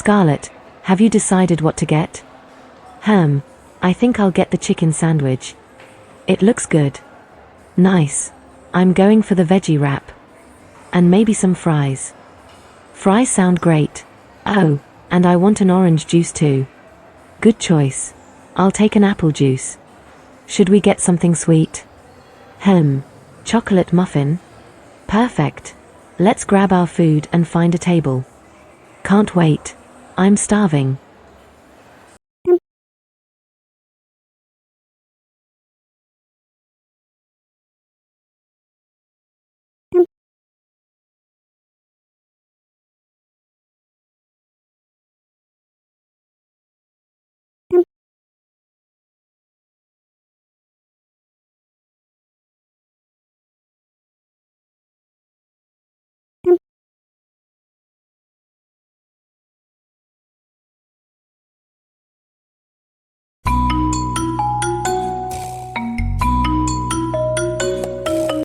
Scarlett, have you decided what to get? I think I'll get the chicken sandwich. It looks good. Nice. I'm going for the veggie wrap. And maybe some fries. Fries sound great. Oh, and I want an orange juice too. Good choice. I'll take an apple juice. Should we get something sweet? Chocolate muffin? Perfect. Let's grab our food and find a table. Can't wait. I'm starving.